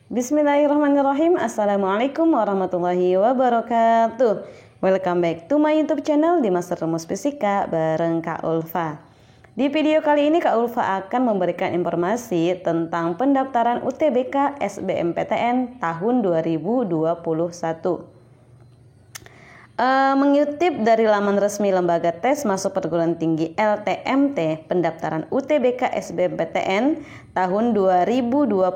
Bismillahirrahmanirrahim. Assalamualaikum warahmatullahi wabarakatuh. Welcome back to my YouTube channel di Master Rumus Fisika bareng Kak Ulfa. Di video kali ini Kak Ulfa akan memberikan informasi tentang pendaftaran UTBK SBMPTN tahun 2021. Mengutip dari laman resmi Lembaga Tes Masuk Perguruan Tinggi LTMT, pendaftaran UTBK SBMPTN tahun 2021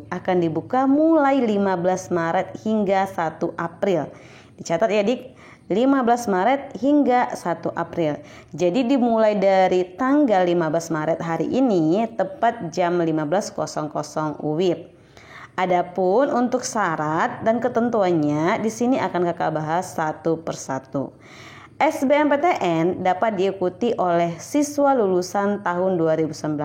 akan dibuka mulai 15 Maret hingga 1 April. Dicatat ya Dik, 15 Maret hingga 1 April. Jadi dimulai dari tanggal 15 Maret hari ini tepat jam 15.00 WIB. Adapun untuk syarat dan ketentuannya di sini akan Kakak bahas satu persatu. SBMPTN dapat diikuti oleh siswa lulusan tahun 2019,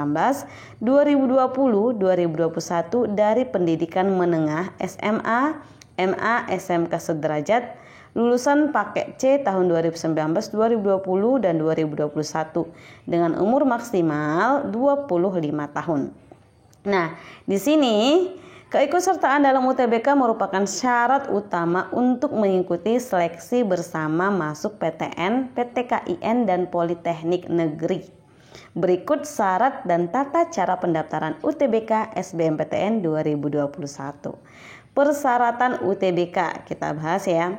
2020, 2021 dari pendidikan menengah SMA, MA, SMK sederajat, lulusan paket C tahun 2019, 2020 dan 2021 dengan umur maksimal 25 tahun. Nah, di sini keikutsertaan dalam UTBK merupakan syarat utama untuk mengikuti seleksi bersama masuk PTN, PTKIN, dan Politeknik Negeri. Berikut syarat dan tata cara pendaftaran UTBK SBMPTN 2021. Persyaratan UTBK kita bahas ya.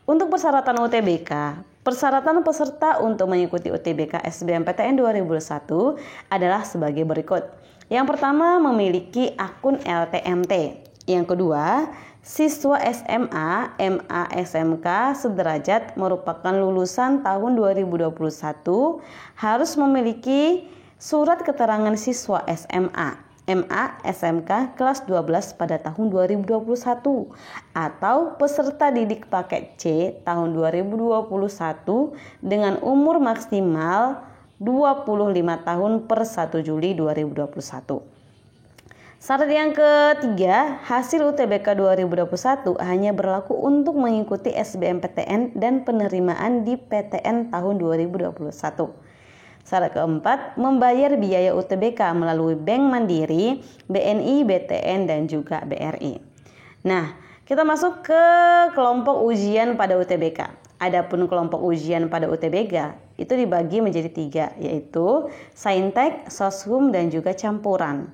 Untuk persyaratan UTBK, persyaratan peserta untuk mengikuti UTBK SBMPTN 2021 adalah sebagai berikut. Yang pertama, memiliki akun LTMT. Yang kedua, siswa SMA, MA, SMK sederajat merupakan lulusan tahun 2021 harus memiliki surat keterangan siswa SMA, MA, SMK kelas 12 pada tahun 2021 atau peserta didik paket C tahun 2021 dengan umur maksimal 25 tahun per 1 Juli 2021. Syarat yang ketiga, hasil UTBK 2021 hanya berlaku untuk mengikuti SBMPTN dan penerimaan di PTN tahun 2021. Syarat keempat, membayar biaya UTBK melalui Bank Mandiri, BNI, BTN, dan juga BRI. Nah, kita masuk ke kelompok ujian pada UTBK. Adapun kelompok ujian pada UTBK itu dibagi menjadi 3, yaitu Saintek, Soshum, dan juga campuran.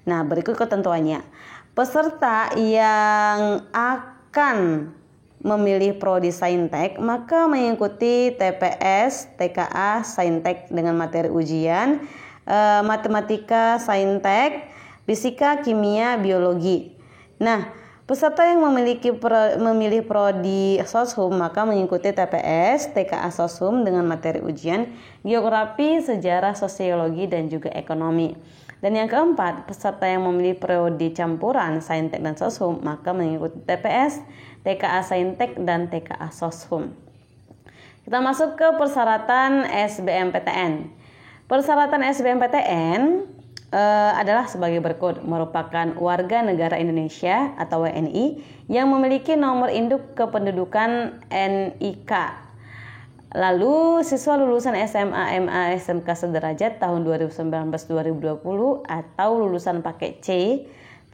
Nah, berikut ketentuannya. Peserta yang akan memilih prodi Saintek maka mengikuti TPS, TKA, Saintek dengan materi ujian matematika Saintek, fisika, kimia, biologi. Nah, peserta yang memilih prodi Soshum maka mengikuti TPS, TKA Soshum dengan materi ujian geografi, sejarah, sosiologi, dan juga ekonomi. Dan yang keempat, peserta yang memilih prodi campuran Saintek dan Soshum maka mengikuti TPS, TKA Saintek, dan TKA Soshum. Kita masuk ke persyaratan SBMPTN. Persyaratan SBMPTN adalah sebagai berikut, merupakan warga negara Indonesia atau WNI yang memiliki nomor induk kependudukan NIK. Lalu siswa lulusan SMA, MA, SMK sederajat tahun 2019-2020 atau lulusan paket C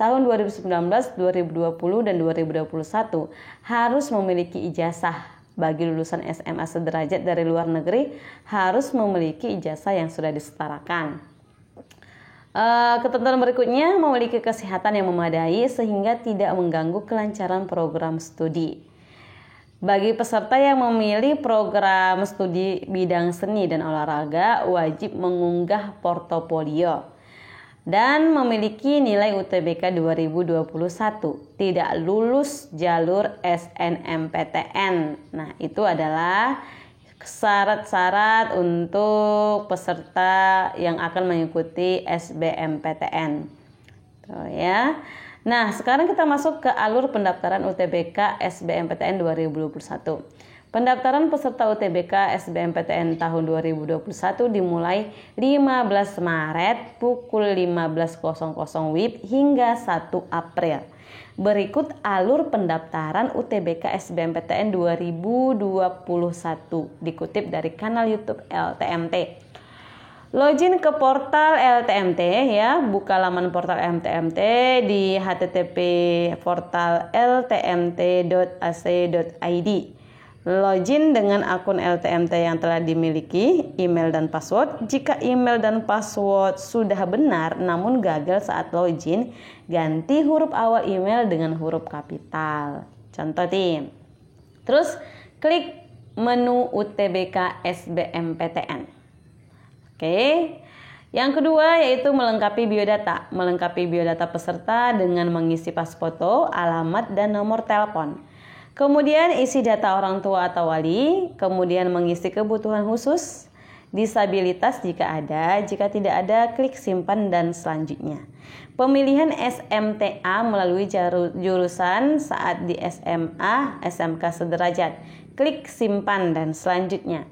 tahun 2019, 2020 dan 2021 harus memiliki ijazah. Bagi lulusan SMA sederajat dari luar negeri harus memiliki ijazah yang sudah disetarakan. Ketentuan berikutnya, memiliki kesehatan yang memadai sehingga tidak mengganggu kelancaran program studi. Bagi peserta yang memilih program studi bidang seni dan olahraga wajib mengunggah portofolio dan memiliki nilai UTBK 2021, tidak lulus jalur SNMPTN. Nah, itu adalah syarat-syarat untuk peserta yang akan mengikuti SBMPTN. Tuh ya. Nah, sekarang kita masuk ke alur pendaftaran UTBK SBMPTN 2021. Pendaftaran peserta UTBK SBMPTN tahun 2021 dimulai 15 Maret pukul 15.00 WIB hingga 1 April. Berikut alur pendaftaran UTBK SBMPTN 2021 dikutip dari kanal YouTube LTMT. Login ke portal LTMT ya, buka laman portal LTMT di http portal ltmt.ac.id. Login dengan akun LTMT yang telah dimiliki, email dan password. Jika email dan password sudah benar namun gagal saat login, ganti huruf awal email dengan huruf kapital. Contoh tim. Terus klik menu UTBK SBMPTN. Oke. Yang kedua yaitu melengkapi biodata. Melengkapi biodata peserta dengan mengisi pas foto, alamat dan nomor telepon. Kemudian isi data orang tua atau wali, kemudian mengisi kebutuhan khusus, disabilitas jika ada, jika tidak ada klik simpan dan selanjutnya. Pemilihan SMTA melalui jurusan saat di SMA, SMK sederajat, klik simpan dan selanjutnya.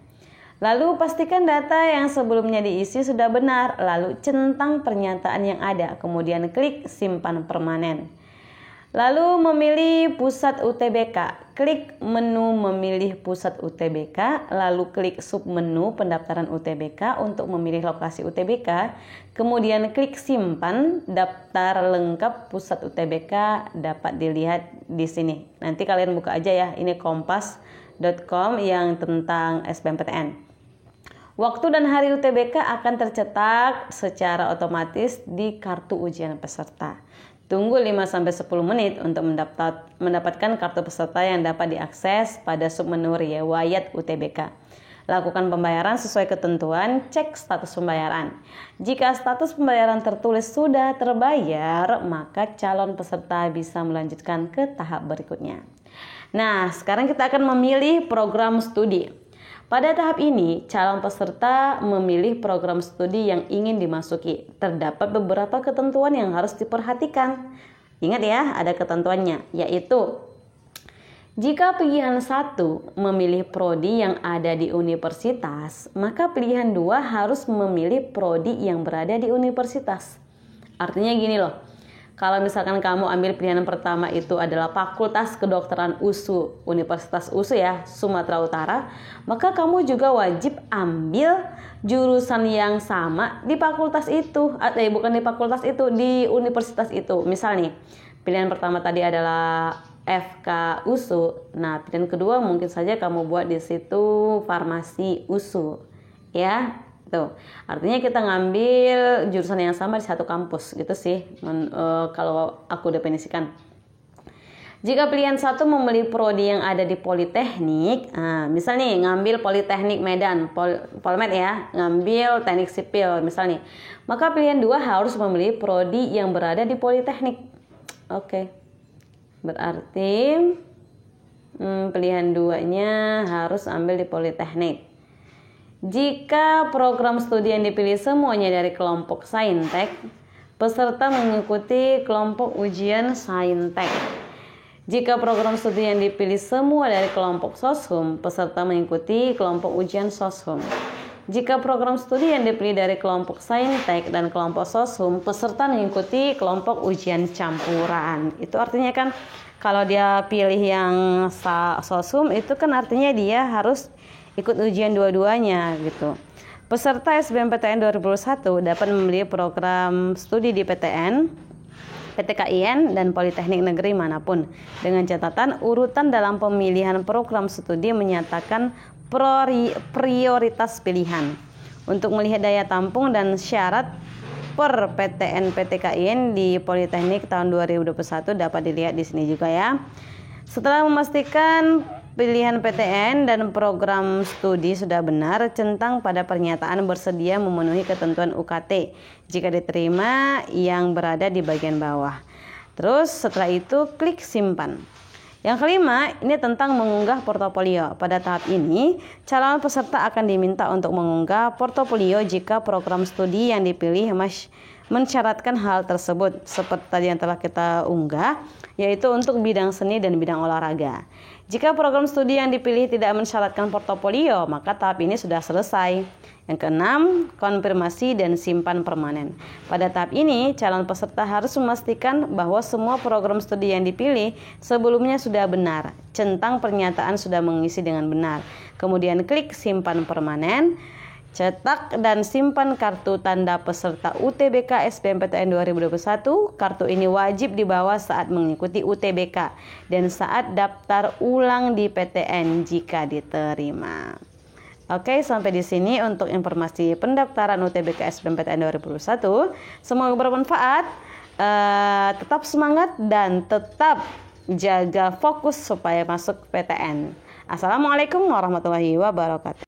Lalu pastikan data yang sebelumnya diisi sudah benar, lalu centang pernyataan yang ada, kemudian klik simpan permanen. Lalu memilih pusat UTBK, klik menu memilih pusat UTBK, lalu klik submenu pendaftaran UTBK untuk memilih lokasi UTBK, kemudian klik simpan, daftar lengkap pusat UTBK dapat dilihat di sini. Nanti kalian buka aja ya, ini kompas.com yang tentang SBMPTN. Waktu dan hari UTBK akan tercetak secara otomatis di kartu ujian peserta. Tunggu 5-10 menit untuk mendapatkan kartu peserta yang dapat diakses pada submenu riwayat UTBK. Lakukan pembayaran sesuai ketentuan, cek status pembayaran. Jika status pembayaran tertulis sudah terbayar, maka calon peserta bisa melanjutkan ke tahap berikutnya. Nah, sekarang kita akan memilih program studi. Pada tahap ini, calon peserta memilih program studi yang ingin dimasuki. Terdapat beberapa ketentuan yang harus diperhatikan. Ingat ya, ada ketentuannya, yaitu jika pilihan 1 memilih prodi yang ada di universitas, maka pilihan 2 harus memilih prodi yang berada di universitas. Artinya gini loh, kalau misalkan kamu ambil pilihan pertama itu adalah Fakultas Kedokteran USU, Universitas USU ya, Sumatera Utara, maka kamu juga wajib ambil jurusan yang sama di fakultas itu, bukan di fakultas itu, di universitas itu. Misal nih, pilihan pertama tadi adalah FK USU, nah pilihan kedua mungkin saja kamu buat di situ Farmasi USU, ya. Tuh. Artinya kita ngambil jurusan yang sama di satu kampus gitu sih kalau aku definisikan. Jika pilihan 1 memilih prodi yang ada di Politeknik, misal nih ngambil Politeknik Medan, Polmed ya, ngambil Teknik Sipil misal nih, maka pilihan 2 harus memilih prodi yang berada di Politeknik. Oke. Berarti pilihan 2-nya harus ambil di Politeknik. Jika program studi yang dipilih semuanya dari kelompok Saintek, peserta mengikuti kelompok ujian Saintek. Jika program studi yang dipilih semua dari kelompok Soshum, peserta mengikuti kelompok ujian Soshum. Jika program studi yang dipilih dari kelompok Saintek dan kelompok Soshum, peserta mengikuti kelompok ujian campuran. Itu artinya kan kalau dia pilih yang Soshum itu kan artinya dia harus ikut ujian dua-duanya gitu. Peserta SBMPTN 2021 dapat memilih program studi di PTN, PTKIN, dan Politeknik Negeri manapun. Dengan catatan urutan dalam pemilihan program studi menyatakan prioritas pilihan. Untuk melihat daya tampung dan syarat per PTN PTKIN di Politeknik tahun 2021 dapat dilihat di sini juga ya. Setelah memastikan pilihan PTN dan program studi sudah benar, centang pada pernyataan bersedia memenuhi ketentuan UKT jika diterima yang berada di bagian bawah. Terus setelah itu klik simpan. Yang kelima, ini tentang mengunggah portofolio. Pada tahap ini, calon peserta akan diminta untuk mengunggah portofolio jika program studi yang dipilih mensyaratkan hal tersebut, seperti tadi yang telah kita unggah, yaitu untuk bidang seni dan bidang olahraga. Jika program studi yang dipilih tidak mensyaratkan portofolio, maka tahap ini sudah selesai. Yang keenam, konfirmasi dan simpan permanen. Pada tahap ini, calon peserta harus memastikan bahwa semua program studi yang dipilih sebelumnya sudah benar. Centang pernyataan sudah mengisi dengan benar. Kemudian klik simpan permanen. Cetak dan simpan kartu tanda peserta UTBK SBMPTN 2021. Kartu ini wajib dibawa saat mengikuti UTBK dan saat daftar ulang di PTN jika diterima. Oke, sampai di sini untuk informasi pendaftaran UTBK SBMPTN 2021. Semoga bermanfaat. Tetap semangat dan tetap jaga fokus supaya masuk PTN. Assalamualaikum warahmatullahi wabarakatuh.